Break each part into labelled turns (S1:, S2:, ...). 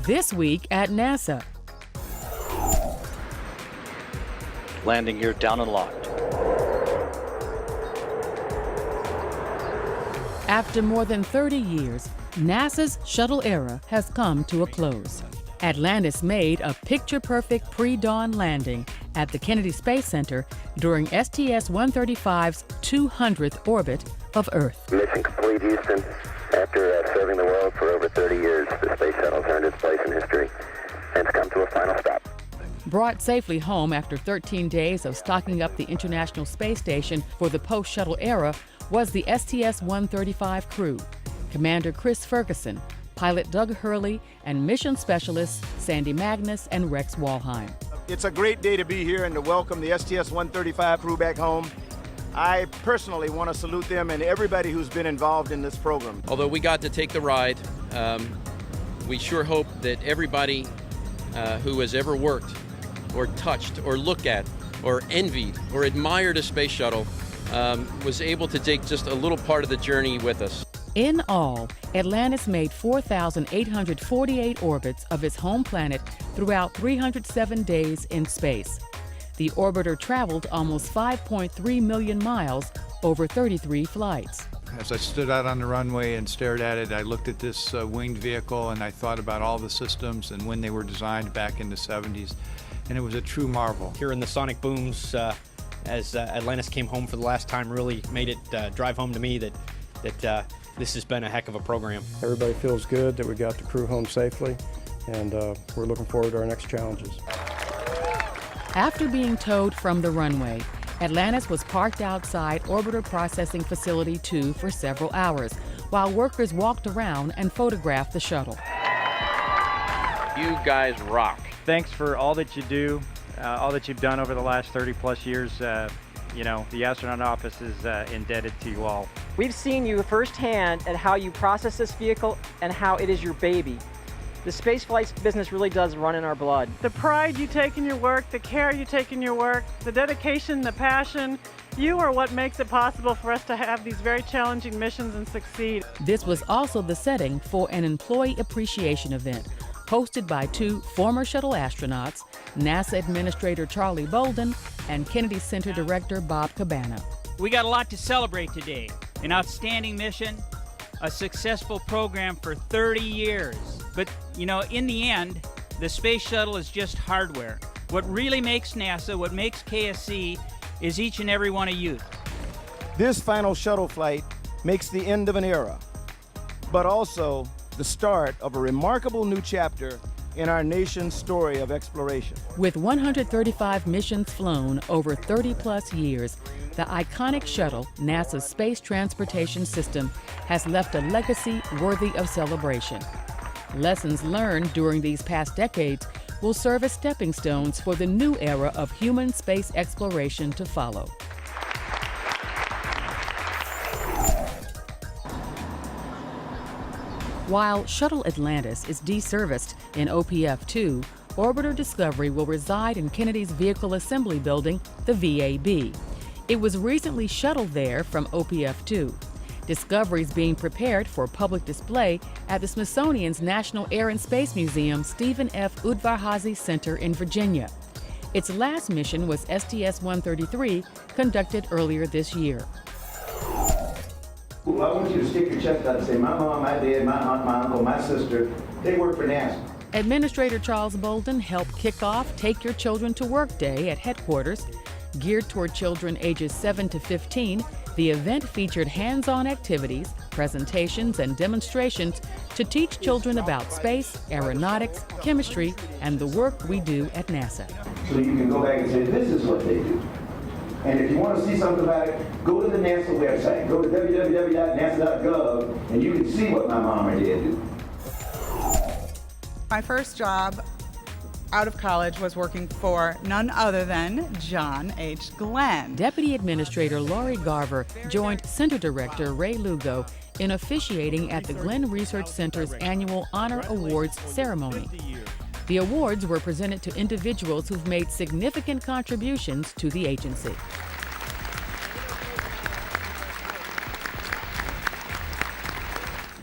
S1: This week at NASA.
S2: Landing gear down and locked.
S1: After more than 30 years, NASA's shuttle era has come to a close. Atlantis made a picture-perfect pre-dawn landing at the Kennedy Space Center during STS-135's 200th orbit of Earth.
S3: Mission complete, Houston. After serving the world for over 30 years, the space shuttle's earned its place in history and it's come to a final stop.
S1: Brought safely home after 13 days of stocking up the International Space Station for the post-shuttle era was the STS-135 crew. Commander Chris Ferguson, pilot Doug Hurley, and mission specialists Sandy Magnus and Rex Walheim.
S4: It's a great day to be here and to welcome the STS-135 crew back home. I personally want to salute them and everybody who's been involved in this program.
S5: Although we got to take the ride, we sure hope that everybody who has ever worked or touched or looked at or envied or admired a space shuttle was able to take just a little part of the journey with us.
S1: In all, Atlantis made 4,848 orbits of its home planet throughout 307 days in space. The orbiter traveled almost 5.3 million miles over 33 flights.
S6: As I stood out on the runway and stared at it, I looked at this winged vehicle and I thought about all the systems and when they were designed back in the 70s, and it was a true marvel.
S7: Hearing the sonic booms as Atlantis came home for the last time really made it drive home to me that this has been a heck of a program.
S8: Everybody feels good that we got the crew home safely, and we're looking forward to our next challenges.
S1: After being towed from the runway, Atlantis was parked outside Orbiter Processing Facility 2 for several hours, while workers walked around and photographed the shuttle.
S5: You guys rock.
S9: Thanks for all that you do, all that you've done over the last 30-plus years. You know, the astronaut office is indebted to you all.
S10: We've seen you firsthand at how you process this vehicle and how it is your baby. The space flight business really does run in our blood.
S11: The pride you take in your work, the care you take in your work, the dedication, the passion, you are what makes it possible for us to have these very challenging missions and succeed.
S1: This was also the setting for an employee appreciation event hosted by two former shuttle astronauts, NASA Administrator Charlie Bolden and Kennedy Center Director Bob Cabana.
S12: We got a lot to celebrate today. An outstanding mission, a successful program for 30 years. But, you know, in the end, the space shuttle is just hardware. What really makes NASA, what makes KSC, is each and every one of you.
S4: This final shuttle flight makes the end of an era, but also the start of a remarkable new chapter in our nation's story of exploration.
S1: With 135 missions flown over 30-plus years, the iconic shuttle, NASA's Space Transportation System, has left a legacy worthy of celebration. Lessons learned during these past decades will serve as stepping stones for the new era of human space exploration to follow. While Shuttle Atlantis is deserviced in OPF-2, Orbiter Discovery will reside in Kennedy's Vehicle Assembly Building, the VAB. It was recently shuttled there from OPF-2. Discovery is being prepared for public display at the Smithsonian's National Air and Space Museum Stephen F. Udvar-Hazy Center in Virginia. Its last mission was STS-133, conducted earlier this year.
S3: I want you to stick your chest out and say, my mom, my dad, my aunt, my uncle, my sister, they work for NASA.
S1: Administrator Charles Bolden helped kick off Take Your Children to Work Day at headquarters. Geared toward children ages 7 to 15, the event featured hands-on activities, presentations, and demonstrations to teach children about space, aeronautics, chemistry, and the work we do at NASA.
S3: So you can go back and say, this is what they do. And if you want to see something about it, go to the NASA website. Go to www.nasa.gov, and you can see what my mom and dad do.
S13: My first job out of college was working for none other than John H. Glenn.
S1: Deputy Administrator Laurie Garver joined Center Director Ray Lugo in officiating at the Glenn Research Center's annual Honor Awards ceremony. The awards were presented to individuals who've made significant contributions to the agency.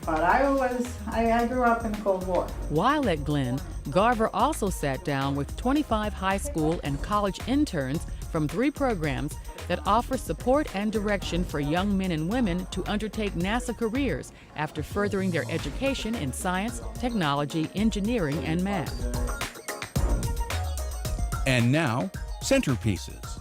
S13: But I grew up in the Cold War.
S1: While at Glenn, Garver also sat down with 25 high school and college interns from 3 programs that offer support and direction for young men and women to undertake NASA careers after furthering their education in science, technology, engineering, and math.
S14: And now, centerpieces.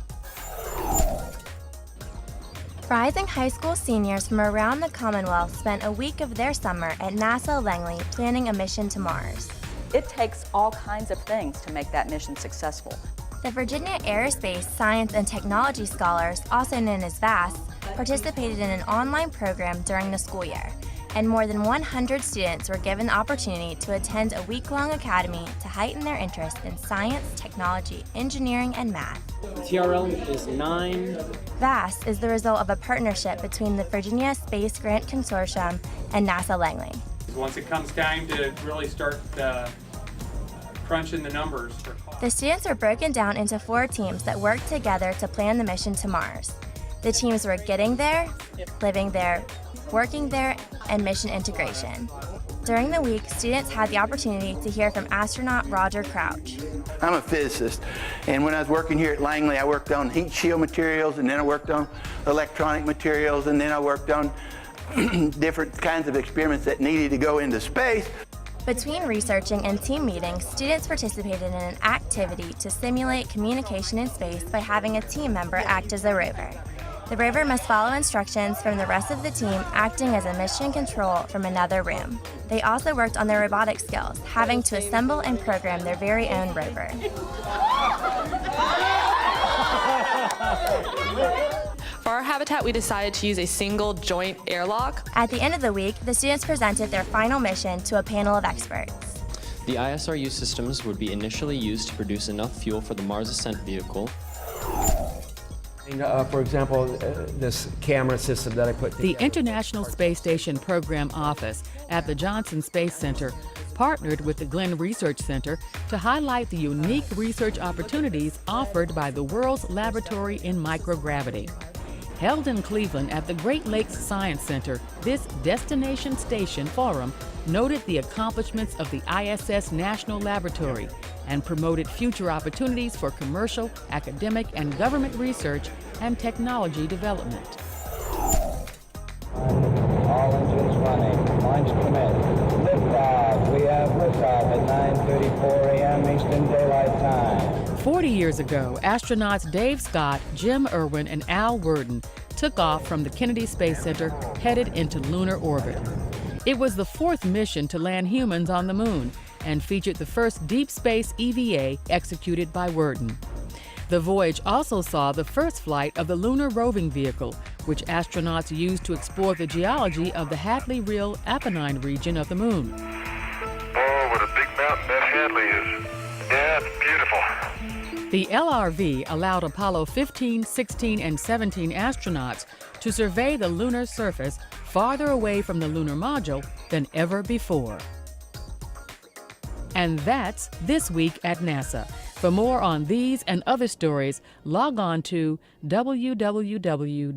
S15: Rising high school seniors from around the Commonwealth spent a week of their summer at NASA Langley planning a mission to Mars.
S16: It takes all kinds of things to make that mission successful.
S15: The Virginia Aerospace Science and Technology Scholars, also known as VASS, participated in an online program during the school year, and more than 100 students were given the opportunity to attend a week-long academy to heighten their interest in science, technology, engineering, and math.
S17: TRL is 9.
S15: VASS is the result of a partnership between the Virginia Space Grant Consortium and NASA Langley.
S17: Once it comes time to really start crunching the numbers.
S15: The students were broken down into 4 teams that worked together to plan the mission to Mars. The teams were getting there, living there, working there, and mission integration. During the week, students had the opportunity to hear from astronaut Roger Crouch.
S18: I'm a physicist, and when I was working here at Langley, I worked on heat shield materials, and then I worked on electronic materials, and then I worked on different kinds of experiments that needed to go into space.
S15: Between researching and team meetings, students participated in an activity to simulate communication in space by having a team member act as a rover. The rover must follow instructions from the rest of the team, acting as a mission control from another room. They also worked on their robotic skills, having to assemble and program their very own rover.
S19: For our habitat, we decided to use a single joint airlock.
S15: At the end of the week, the students presented their final mission to a panel of experts.
S20: The ISRU systems would be initially used to produce enough fuel for the Mars ascent vehicle.
S17: For example, this camera system that I put together.
S1: The International Space Station Program Office at the Johnson Space Center partnered with the Glenn Research Center to highlight the unique research opportunities offered by the world's laboratory in microgravity. Held in Cleveland at the Great Lakes Science Center, this Destination Station Forum noted the accomplishments of the ISS National Laboratory and promoted future opportunities for commercial, academic, and government research and technology development.
S21: All engines running. Launch commit. Liftoff. We have liftoff at 9:34 a.m. Eastern Daylight Time.
S1: 40 years ago, astronauts Dave Scott, Jim Irwin, and Al Worden took off from the Kennedy Space Center, headed into lunar orbit. It was the 4th mission to land humans on the moon and featured the first deep space EVA executed by Worden. The voyage also saw the first flight of the Lunar Roving Vehicle, which astronauts used to explore the geology of the Hadley-Rille Apennine region of the moon.
S22: Oh, what a big mountain that Hadley is. Yeah, it's beautiful.
S1: The LRV allowed Apollo 15, 16, and 17 astronauts to survey the lunar surface farther away from the lunar module than ever before. And that's This Week at NASA. For more on these and other stories, log on to www.nasa.gov.